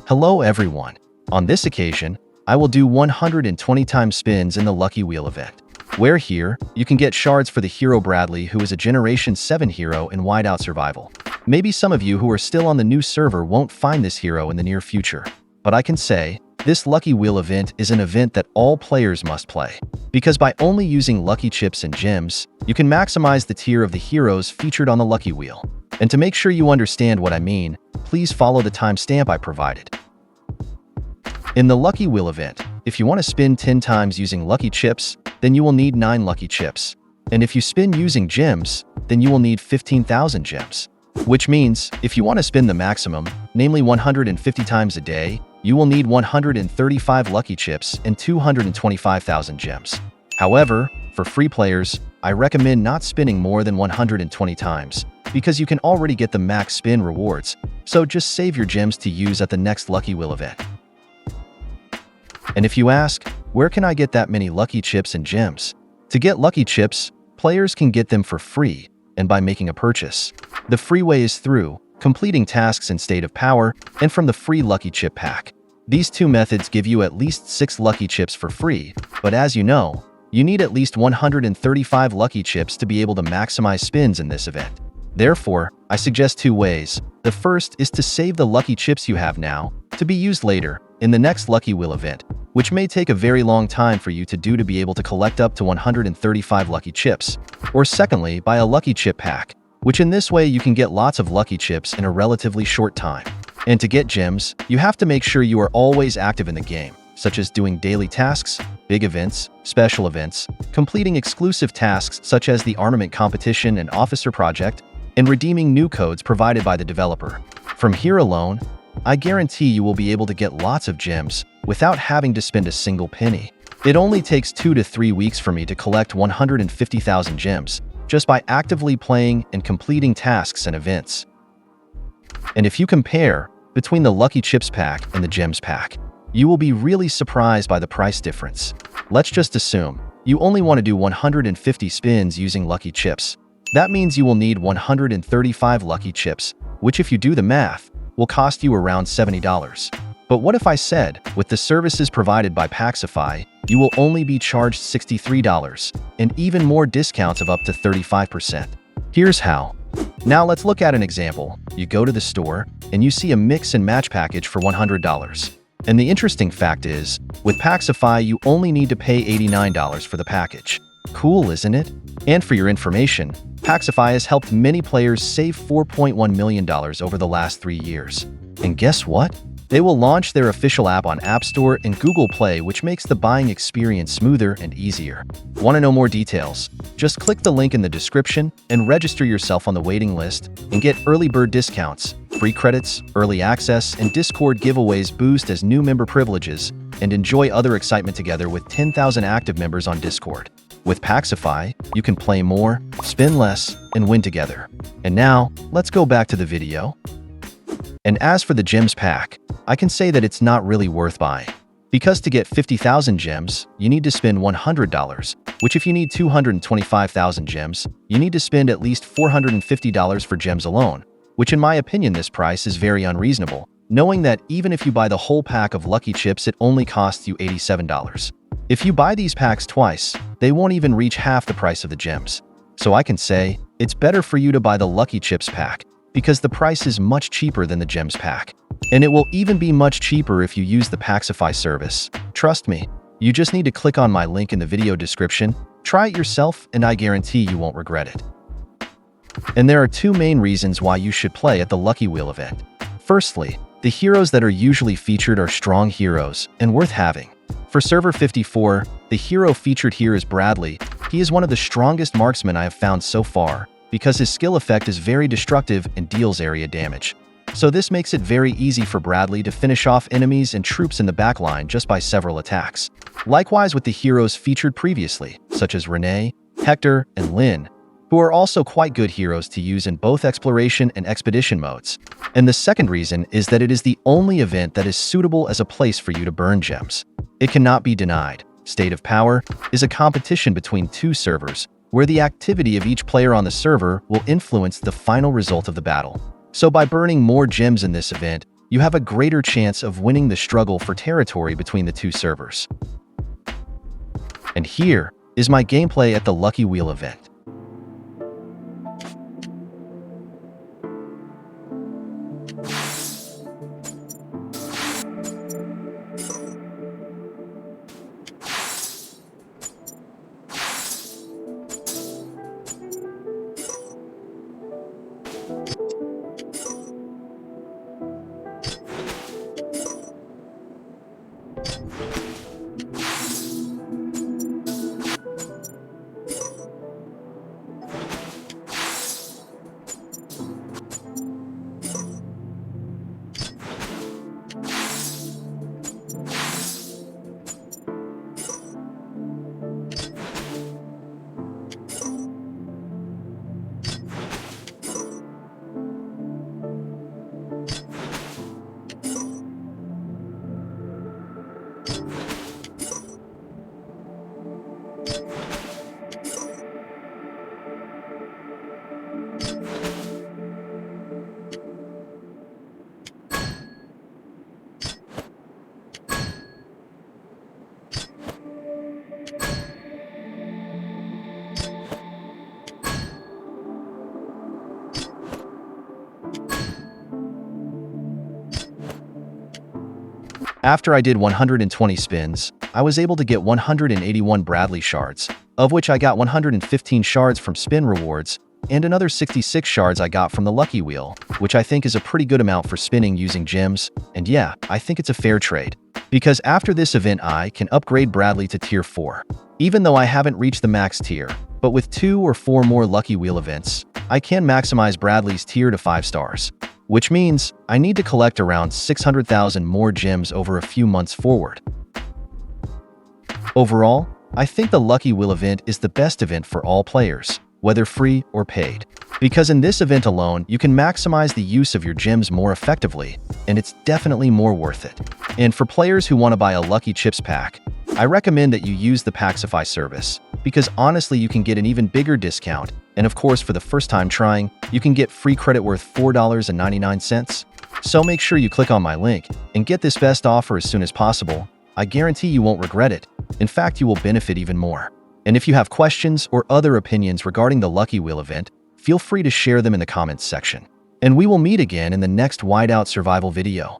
Hello everyone. On this occasion, I will do 120 times spins in the Lucky Wheel event, where here, you can get shards for the hero Bradley, who is a Generation 7 hero in Whiteout Survival. Maybe some of you who are still on the new server won't find this hero in the near future, but I can say, this Lucky Wheel event is an event that all players must play, because by only using lucky chips and gems, you can maximize the tier of the heroes featured on the Lucky Wheel. And to make sure you understand what I mean, please follow the timestamp I provided. In the Lucky Wheel event, if you want to spin 10 times using lucky chips, then you will need 9 lucky chips. And if you spin using gems, then you will need 15,000 gems. Which means, if you want to spin the maximum, namely 150 times a day, you will need 135 lucky chips and 225,000 gems. However, for free players, I recommend not spinning more than 120 times, because you can already get the max spin rewards, so just save your gems to use at the next Lucky Wheel event. And if you ask, where can I get that many lucky chips and gems? To get lucky chips, players can get them for free, and by making a purchase. The free way is through completing tasks in State of Power and from the free lucky chip pack. These two methods give you at least 6 lucky chips for free, but as you know, you need at least 135 lucky chips to be able to maximize spins in this event. Therefore, I suggest 2 ways. The first is to save the lucky chips you have now to be used later in the next Lucky Wheel event, which may take a very long time for you to do to be able to collect up to 135 lucky chips. Or secondly, buy a lucky chip pack, which in this way you can get lots of lucky chips in a relatively short time. And to get gems, you have to make sure you are always active in the game, such as doing daily tasks, big events, special events, completing exclusive tasks such as the armament competition and officer project, and redeeming new codes provided by the developer. From here alone, I guarantee you will be able to get lots of gems without having to spend a single penny. It only takes 2 to 3 weeks for me to collect 150,000 gems just by actively playing and completing tasks and events. And if you compare between the Lucky Chips pack and the Gems pack, you will be really surprised by the price difference. Let's just assume you only want to do 150 spins using Lucky Chips. That means you will need 135 Lucky Chips, which if you do the math, will cost you around $70. But what if I said, with the services provided by Packsify, you will only be charged $63, and even more discounts of up to 35%. Here's how. Now let's look at an example. You go to the store, and you see a mix and match package for $100. And the interesting fact is, with Packsify you only need to pay $89 for the package. Cool, isn't it? And for your information, Packsify has helped many players save $4.1 million over the last 3 years. And guess what? They will launch their official app on App Store and Google Play, which makes the buying experience smoother and easier. Want to know more details? Just click the link in the description and register yourself on the waiting list and get early bird discounts, free credits, early access, and Discord giveaways boost as new member privileges, and enjoy other excitement together with 10,000 active members on Discord. With Packsify, you can play more, spin less, and win together. And now, let's go back to the video. And as for the Gems pack, I can say that it's not really worth buying. Because to get 50,000 gems, you need to spend $100, which if you need 225,000 gems, you need to spend at least $450 for gems alone, which in my opinion this price is very unreasonable, knowing that even if you buy the whole pack of lucky chips it only costs you $87. If you buy these packs twice, they won't even reach half the price of the gems. So I can say, it's better for you to buy the Lucky Chips pack, because the price is much cheaper than the Gems pack. And it will even be much cheaper if you use the Packsify service. Trust me, you just need to click on my link in the video description, try it yourself, and I guarantee you won't regret it. And there are 2 main reasons why you should play at the Lucky Wheel event. Firstly, the heroes that are usually featured are strong heroes and worth having. For Server 54, the hero featured here is Bradley. He is one of the strongest marksmen I have found so far, because his skill effect is very destructive and deals area damage. So this makes it very easy for Bradley to finish off enemies and troops in the backline just by several attacks. Likewise with the heroes featured previously, such as Renee, Hector, and Lynn, who are also quite good heroes to use in both exploration and expedition modes. And the second reason is that it is the only event that is suitable as a place for you to burn gems. It cannot be denied. State of Power is a competition between 2 servers, where the activity of each player on the server will influence the final result of the battle. So by burning more gems in this event, you have a greater chance of winning the struggle for territory between the two servers. And here is my gameplay at the Lucky Wheel event. After I did 120 spins, I was able to get 181 Bradley shards, of which I got 115 shards from spin rewards, and another 66 shards I got from the Lucky Wheel, which I think is a pretty good amount for spinning using gems, and yeah, I think it's a fair trade. Because after this event I can upgrade Bradley to tier 4. Even though I haven't reached the max tier, but with 2 or 4 more Lucky Wheel events, I can maximize Bradley's tier to 5 stars. Which means I need to collect around 600,000 more gems over a few months forward. Overall, I think the Lucky Wheel event is the best event for all players, whether free or paid. Because in this event alone, you can maximize the use of your gems more effectively, and it's definitely more worth it. And for players who want to buy a Lucky Chips pack, I recommend that you use the Packsify service, because honestly you can get an even bigger discount, and of course for the first time trying, you can get free credit worth $4.99. So make sure you click on my link and get this best offer as soon as possible. I guarantee you won't regret it. In fact, you will benefit even more. And if you have questions or other opinions regarding the Lucky Wheel event, feel free to share them in the comments section. And we will meet again in the next Whiteout Survival video.